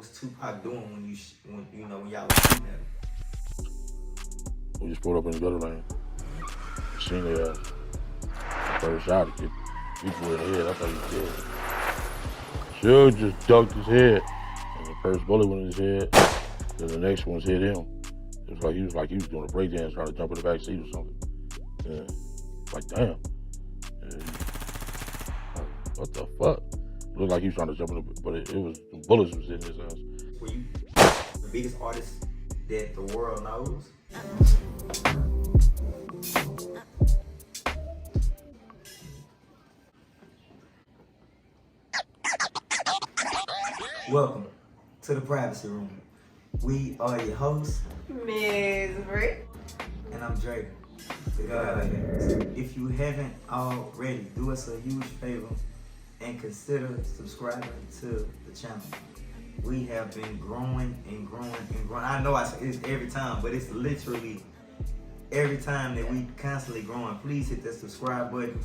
was Tupac doing when y'all was shooting at him? We just pulled up in the gutter lane. Seen their ass. First shot, he people in the head. I thought he was dead. Suge just ducked his head, and the first bullet went in his head. Then the next ones hit him. It was like he was doing a breakdance, trying to jump in the back seat or something. Yeah. Like damn. Yeah. What the fuck? Looked like he was trying to jump in, but it was the bullets was hitting his ass. Were you the biggest artist that the world knows? Welcome to the privacy room. We are your hosts, Ms. Rick. And I'm Drake. If you haven't already, do us a huge favor and consider subscribing to the channel. We have been growing and growing and growing. I know I say this every time, but it's literally every time that we constantly growing. Please hit that subscribe button,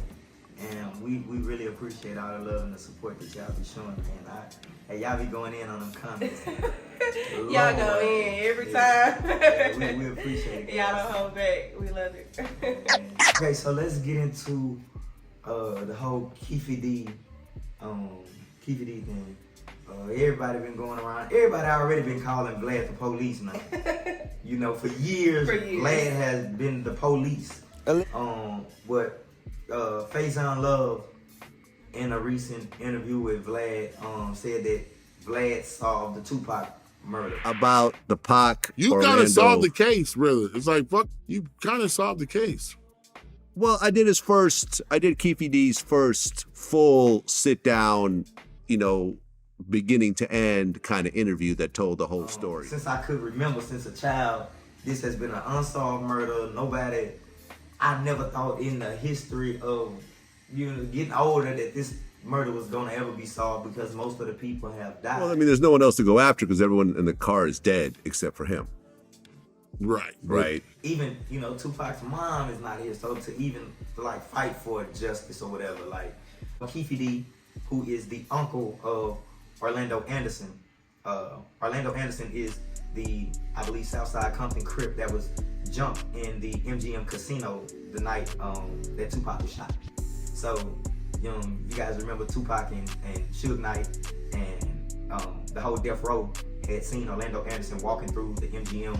and we really appreciate all the love and the support that y'all be showing, man. Hey, y'all be going in on them comments. Y'all go in every time. Yeah, we appreciate it. Y'all don't hold back. We love it. Okay, so let's get into the whole Keefe thing. Everybody been going around. Everybody already been calling Vlad the police now. For years, Vlad has been the police. But Faizon Love, in a recent interview with Vlad, said that Vlad solved the Tupac murder. About the Pac. You kind of solved the case, really. It's like, fuck, you kind of solved the case. Well, I did Keefe D's first full sit down, beginning to end kind of interview that told the whole story. Since I could remember, since a child, this has been an unsolved murder. I never thought in the history of getting older that this murder was going to ever be solved, because most of the people have died. Well, I mean, there's no one else to go after because everyone in the car is dead except for him. Right. Even, Tupac's mom is not here, so to fight for justice or whatever, like Keefe D, who is the uncle of Orlando Anderson. Orlando Anderson is the, I believe, South Side Crip that was jumped in the MGM casino the night that Tupac was shot. So, you guys remember Tupac and Suge Knight and the whole Death Row had seen Orlando Anderson walking through the MGM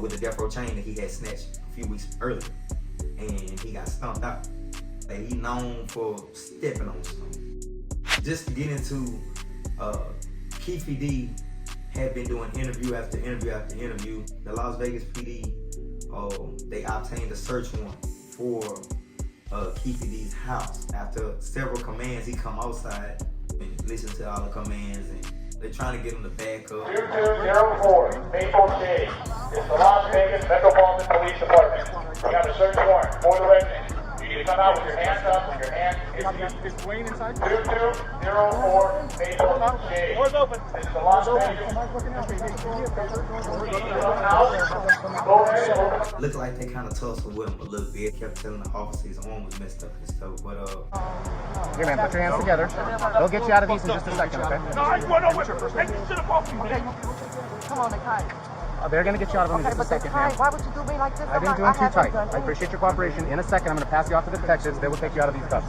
with a Death Row chain that he had snatched a few weeks earlier, and he got stomped out. And he known for stepping on stone. Just to get into Keefe D had been doing interview after interview after interview. The Las Vegas PD, they obtained a search warrant for Keefe D's house. After several commands, he come outside and listen to all the commands, and they're trying to get him to back up. 2204 Maple Shade. It's the Las Vegas Metropolitan Police Department. We have a search warrant for the residence. You need to come out with your hands up, with your hands. Is Duane inside? 2204 Maple Shade. Door's open. It's the Las Vegas. Looked like they kind of tussled with him a little bit. Kept telling the officer his arm was messed up and stuff, but Here, man, put your hands together. They'll get you out of these in just a second, okay? No, I want to wait. Hey, you should have called me. Come on, Nikai. They're going to get you out of them in just a second, man. Why would you do me like this? I didn't do them too tight. I appreciate your cooperation. In a second, I'm going to pass you off to the detectives. They will take you out of these cuffs.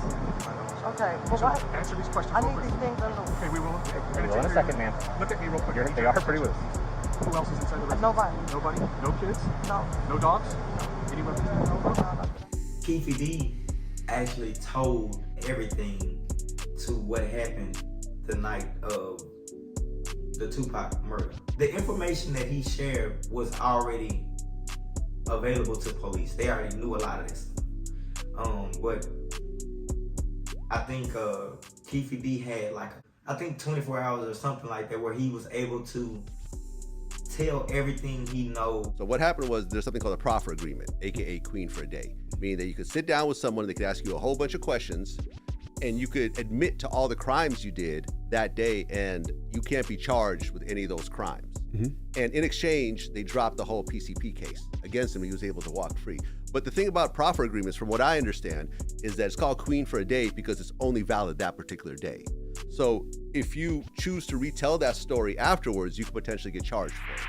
Okay, well, what? Answer these questions. I need these things unloose. Okay, we will. We will in a second, man. Look at me real quick. They are pretty loose. Who else is inside the residence? Nobody. Nobody? No kids? No. No dogs? Any weapons? No. Keefe D actually told everything to what happened the night of the Tupac murder. The information that he shared was already available to police. They already knew a lot of this. But I think Keefe D had 24 hours or something like that, where he was able to tell everything he knows. So what happened was there's something called a proffer agreement, aka Queen for a Day, meaning that you could sit down with someone, they could ask you a whole bunch of questions, and you could admit to all the crimes you did that day, and you can't be charged with any of those crimes. And in exchange, they dropped the whole PCP case against him. He was able to walk free. But the thing about proffer agreements, from what I understand, is that it's called Queen for a Day because it's only valid that particular day. So if you choose to retell that story afterwards, you could potentially get charged for it.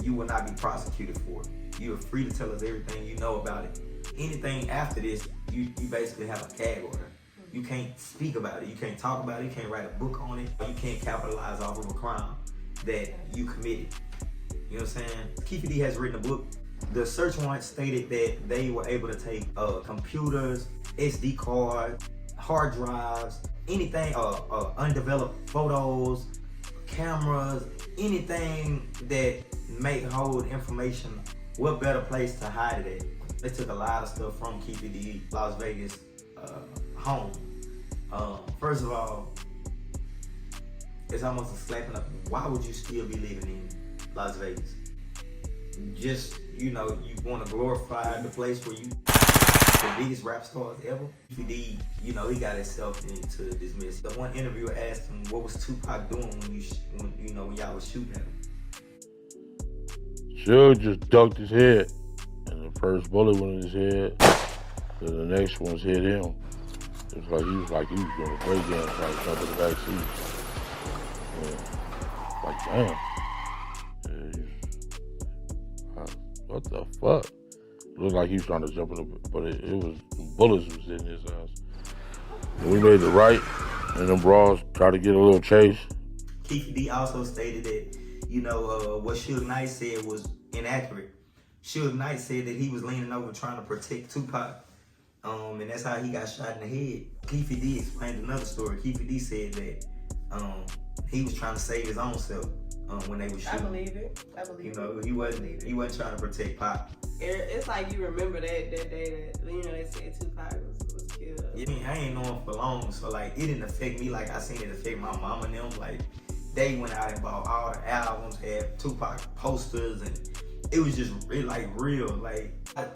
You will not be prosecuted for it. You are free to tell us everything you know about it. Anything after this, you basically have a gag order. You can't speak about it. You can't talk about it. You can't write a book on it. You can't capitalize off of a crime that you committed. You know what I'm saying? Keefe D has written a book. The search warrant stated that they were able to take computers, SD cards, hard drives, anything, undeveloped photos, cameras, anything that may hold information. What better place to hide it at? They took a lot of stuff from Keefe D Las Vegas home. First of all, it's almost a slap in the. Why would you still be living in Las Vegas? Just, you know, you want to glorify the place where you the biggest rap stars ever. Keefe D, you know, he got himself into this mess. The one interviewer asked him, what was Tupac doing when y'all was shooting at him? Suge just ducked his head, and the first bullet went in his head, then the next one's hit him. It was like he was doing a break dance trying to jump in the back seat. Yeah. Like, damn. Yeah, what the fuck? It looked like he was trying to jump in the, but it was, the bullets was hitting his ass. And we made the right, and them bras tried to get a little chase. Keefe D also stated that, you know, what Suge Knight said was inaccurate. Suge Knight said that he was leaning over trying to protect Tupac. And that's how he got shot in the head. Keefe D explained another story. Keefe D said that he was trying to save his own self when they were shooting. I believe it. You know, he wasn't trying to protect Pac. It's like you remember that day that, you know, they said Tupac was killed. Yeah, I mean, I ain't known for long, so like it didn't affect me like I seen it affect my mom and them. Like they went out and bought all the albums, had Tupac posters, and it was just real. Like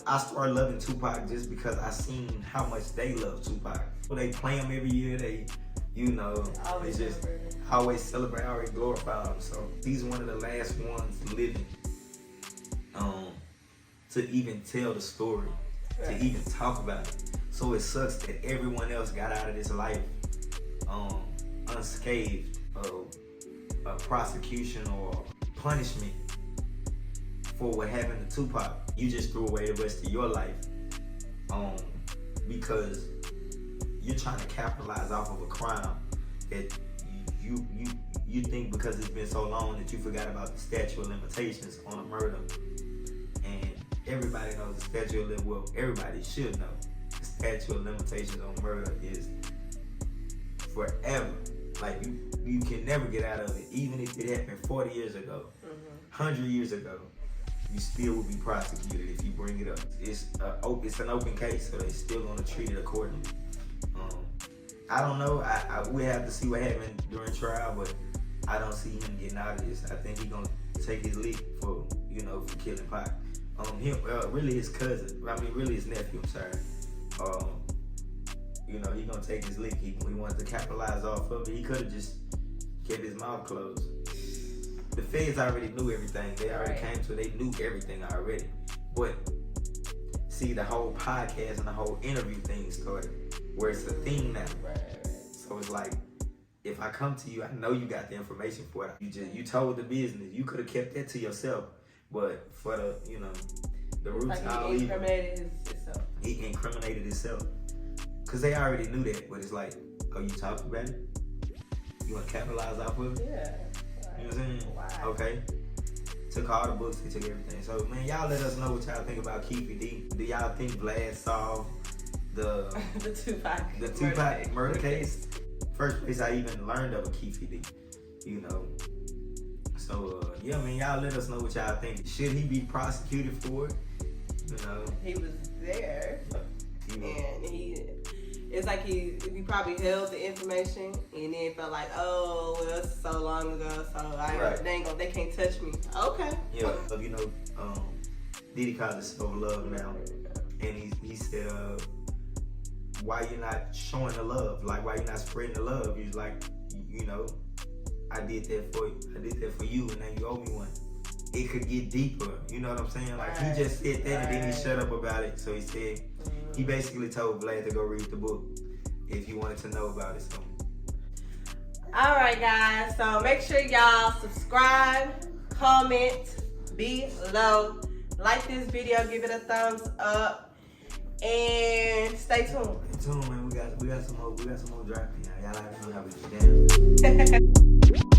I started loving Tupac just because I seen how much they love Tupac. So they play him every year. They, you know, Always they just celebrate. always celebrate, always glorify him. So he's one of the last ones living to even tell the story, to even talk about it. So it sucks that everyone else got out of this life unscathed of a prosecution or punishment for what happened to Tupac. You just threw away the rest of your life because you're trying to capitalize off of a crime that you think because it's been so long that you forgot about the statute of limitations on a murder. And everybody knows the statute of limitations, well, everybody should know the statute of limitations on murder is forever. Like you can never get out of it. Even if it happened 40 years ago, 100 years ago, you still will be prosecuted if you bring it up. It's an open case, so they still gonna treat it accordingly. I don't know. We have to see what happened during trial, but I don't see him getting out of this. I think he's gonna take his lick for killing Pac. Really his cousin. I mean, really his nephew. I'm sorry. He's gonna take his lick. He wanted to capitalize off of it. He could have just kept his mouth closed. The feds already knew everything. They already came to it. They knew everything already. But see, the whole podcast and the whole interview thing started, where it's a thing now. So it's like, if I come to you, I know you got the information for it. You told the business. You could have kept that to yourself. But for the roots, like he incriminated himself. He incriminated himself. Cause they already knew that, but it's like, oh, you talked about it? You want to capitalize off of it? Yeah. You know what I'm saying? Wow. Okay. Took all the books, they took everything. So, man, y'all let us know what y'all think about Keefe D. Do y'all think Vlad solved the Tupac murder case? First place I even learned of a Keefe D. So, yeah, man, y'all let us know what y'all think. Should he be prosecuted for it? He was there. It's like he probably held the information and then felt like, oh, well, it's so long ago, so they can't touch me. Okay. Yeah, Diddy calls it so love now, and he said, why you not showing the love? Like, why you not spreading the love? He's like, I did that for you, and now you owe me one. It could get deeper, you know what I'm saying? Like, he just said that, and then he shut up about it. So he said, he basically told Vlad to go read the book if he wanted to know about it. So All right, guys. So make sure y'all subscribe, comment below, like this video, give it a thumbs up, and stay tuned. Stay tuned, man. We got some more drafting. Y'all like to know how we get down.